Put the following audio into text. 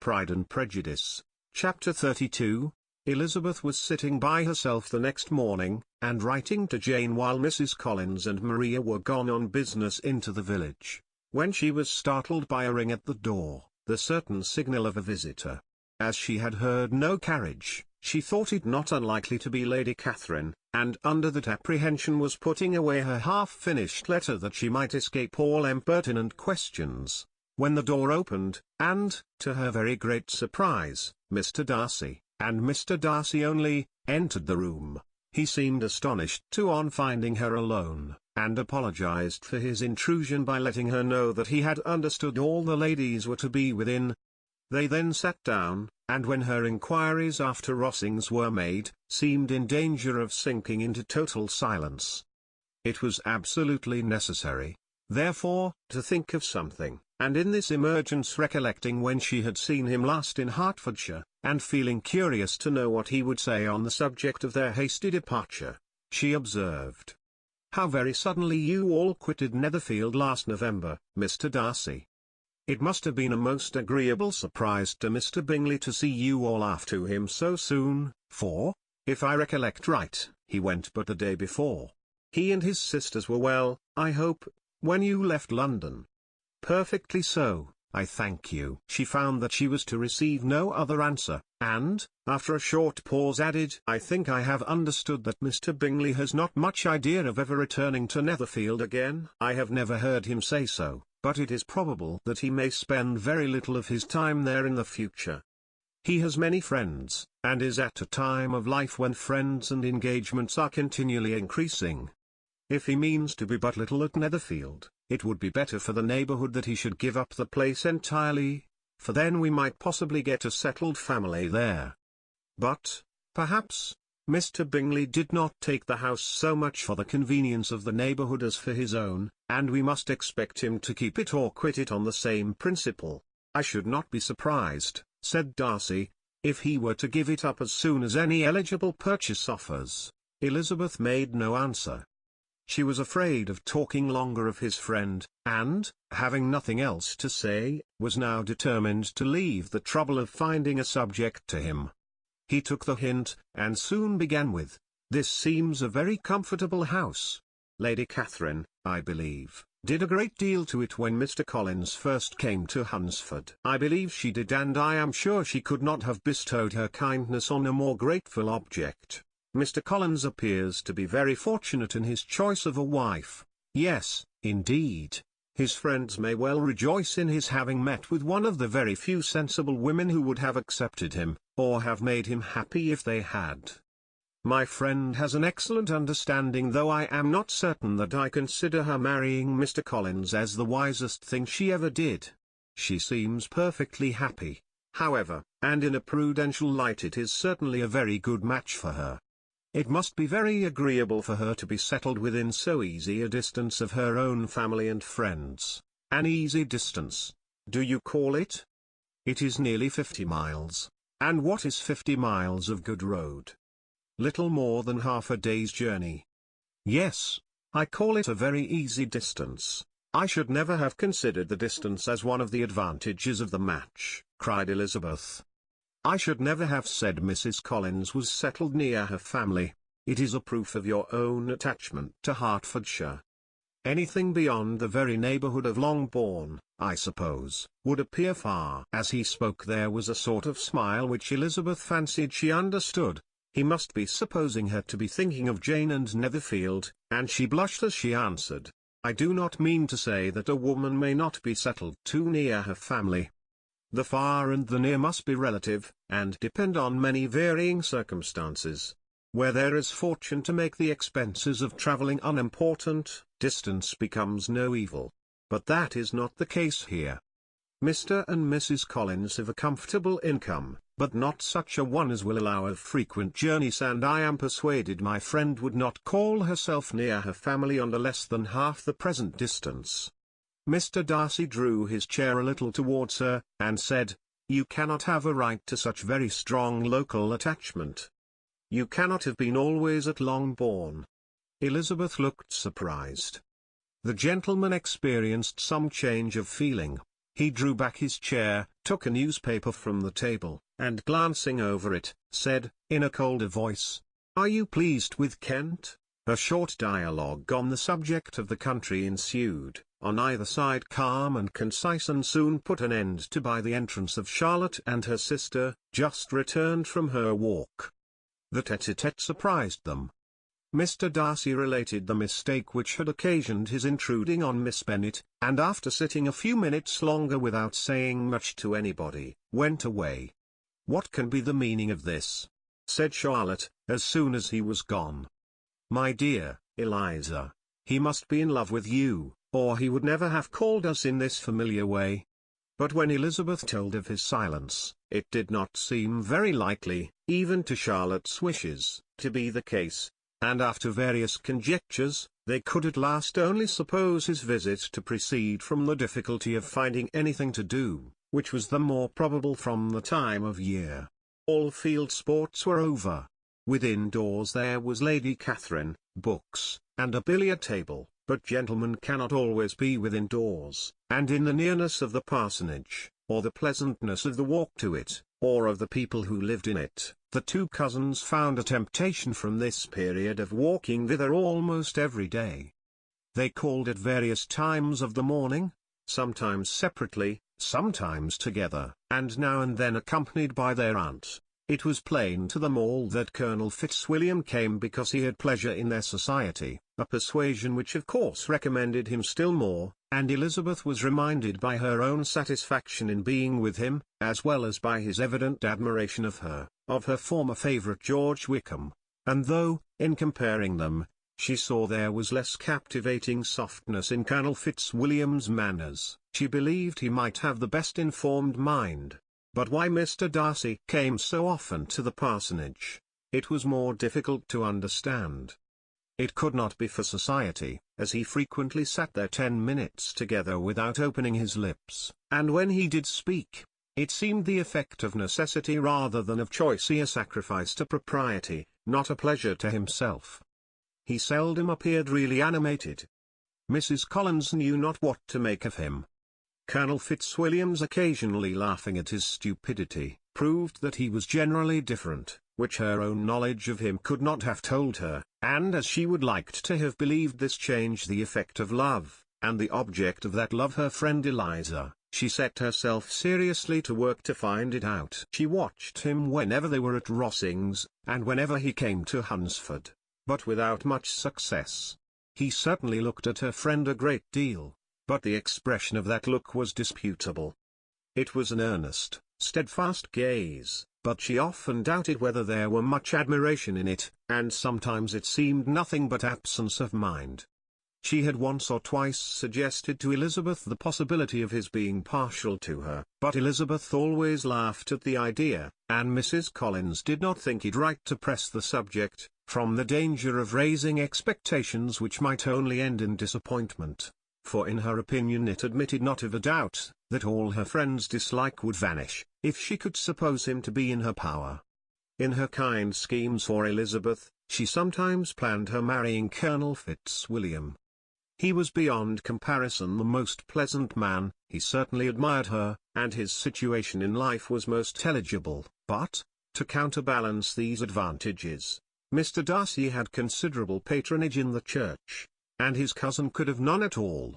Pride and Prejudice, Chapter 32. Elizabeth was sitting by herself the next morning, and writing to Jane while Mrs. Collins and Maria were gone on business into the village, when she was startled by a ring at the door, the certain signal of a visitor. As she had heard no carriage, she thought it not unlikely to be Lady Catherine, and under that apprehension was putting away her half-finished letter that she might escape all impertinent questions, when the door opened, and, to her very great surprise, Mr. Darcy, and Mr. Darcy only, entered the room. He seemed astonished too on finding her alone, and apologized for his intrusion by letting her know that he had understood all the ladies were to be within. They then sat down, and when her inquiries after Rossings were made, seemed in danger of sinking into total silence. It was absolutely necessary, therefore, to think of something, and in this emergence recollecting when she had seen him last in Hertfordshire, and feeling curious to know what he would say on the subject of their hasty departure, she observed, "How very suddenly you all quitted Netherfield last November, Mr. Darcy. It must have been a most agreeable surprise to Mr. Bingley to see you all after him so soon, for, if I recollect right, he went but the day before. He and his sisters were well, I hope, when you left London?" "Perfectly so, I thank you." She found that she was to receive no other answer, and, after a short pause added, "I think I have understood that Mr. Bingley has not much idea of ever returning to Netherfield again." "I have never heard him say so, but it is probable that he may spend very little of his time there in the future. He has many friends, and is at a time of life when friends and engagements are continually increasing. If he means to be but little at Netherfield, it would be better for the neighbourhood that he should give up the place entirely, for then we might possibly get a settled family there. But, perhaps, Mr. Bingley did not take the house so much for the convenience of the neighbourhood as for his own, and we must expect him to keep it or quit it on the same principle." "I should not be surprised," said Darcy, "if he were to give it up as soon as any eligible purchase offers." Elizabeth made no answer. She was afraid of talking longer of his friend, and, having nothing else to say, was now determined to leave the trouble of finding a subject to him. He took the hint, and soon began with, "This seems a very comfortable house. Lady Catherine, I believe, did a great deal to it when Mr. Collins first came to Hunsford." "I believe she did, and I am sure she could not have bestowed her kindness on a more grateful object. Mr. Collins appears to be very fortunate in his choice of a wife." "Yes, indeed. His friends may well rejoice in his having met with one of the very few sensible women who would have accepted him, or have made him happy if they had. My friend has an excellent understanding, though I am not certain that I consider her marrying Mr. Collins as the wisest thing she ever did. She seems perfectly happy, however, and in a prudential light it is certainly a very good match for her. It must be very agreeable for her to be settled within so easy a distance of her own family and friends." "An easy distance, do you call it? It is nearly 50 miles, and what is 50 miles of good road? Little more than half a day's journey." "Yes, I call it a very easy distance. I should never have considered the distance as one of the advantages of the match," cried Elizabeth. "I should never have said Mrs. Collins was settled near her family. It is a proof of your own attachment to Hertfordshire. Anything beyond the very neighbourhood of Longbourn, I suppose, would appear far." As he spoke there was a sort of smile which Elizabeth fancied she understood. He must be supposing her to be thinking of Jane and Netherfield, and she blushed as she answered, "I do not mean to say that a woman may not be settled too near her family. The far and the near must be relative, and depend on many varying circumstances. Where there is fortune to make the expenses of travelling unimportant, distance becomes no evil. But that is not the case here. Mr. and Mrs. Collins have a comfortable income, but not such a one as will allow of frequent journeys, and I am persuaded my friend would not call herself near her family under less than half the present distance." Mr. Darcy drew his chair a little towards her, and said, "You cannot have a right to such very strong local attachment. You cannot have been always at Longbourn." Elizabeth looked surprised. The gentleman experienced some change of feeling. He drew back his chair, took a newspaper from the table, and glancing over it, said, in a colder voice, "Are you pleased with Kent?" A short dialogue on the subject of the country ensued, on either side calm and concise, and soon put an end to by the entrance of Charlotte and her sister, just returned from her walk. The tete-a-tete surprised them. Mr. Darcy related the mistake which had occasioned his intruding on Miss Bennet, and after sitting a few minutes longer without saying much to anybody, went away. "What can be the meaning of this?" said Charlotte, as soon as he was gone. "My dear Eliza, he must be in love with you, or he would never have called us in this familiar way." But when Elizabeth told of his silence, it did not seem very likely, even to Charlotte's wishes, to be the case, and after various conjectures, they could at last only suppose his visit to proceed from the difficulty of finding anything to do, which was the more probable from the time of year. All field sports were over. Within doors there was Lady Catherine, books, and a billiard table, but gentlemen cannot always be within doors, and in the nearness of the parsonage, or the pleasantness of the walk to it, or of the people who lived in it, the two cousins found a temptation from this period of walking thither almost every day. They called at various times of the morning, sometimes separately, sometimes together, and now and then accompanied by their aunt. It was plain to them all that Colonel Fitzwilliam came because he had pleasure in their society, a persuasion which of course recommended him still more, and Elizabeth was reminded by her own satisfaction in being with him, as well as by his evident admiration of her former favourite George Wickham, and though, in comparing them, she saw there was less captivating softness in Colonel Fitzwilliam's manners, she believed he might have the best informed mind. But why Mr. Darcy came so often to the parsonage, it was more difficult to understand. It could not be for society, as he frequently sat there 10 minutes together without opening his lips, and when he did speak, it seemed the effect of necessity rather than of choice, a sacrifice to propriety, not a pleasure to himself. He seldom appeared really animated. Mrs. Collins knew not what to make of him. Colonel Fitzwilliam's occasionally laughing at his stupidity, proved that he was generally different, which her own knowledge of him could not have told her, and as she would liked to have believed this change the effect of love, and the object of that love her friend Eliza, she set herself seriously to work to find it out. She watched him whenever they were at Rossings, and whenever he came to Hunsford, but without much success. He certainly looked at her friend a great deal, but the expression of that look was disputable. It was an earnest, steadfast gaze, but she often doubted whether there were much admiration in it, and sometimes it seemed nothing but absence of mind. She had once or twice suggested to Elizabeth the possibility of his being partial to her, but Elizabeth always laughed at the idea, and Mrs. Collins did not think it right to press the subject, from the danger of raising expectations which might only end in disappointment. For in her opinion it admitted not of a doubt, that all her friend's dislike would vanish, if she could suppose him to be in her power. In her kind schemes for Elizabeth, she sometimes planned her marrying Colonel Fitzwilliam. He was beyond comparison the most pleasant man, he certainly admired her, and his situation in life was most eligible, but, to counterbalance these advantages, Mr. Darcy had considerable patronage in the church, and his cousin could have none at all,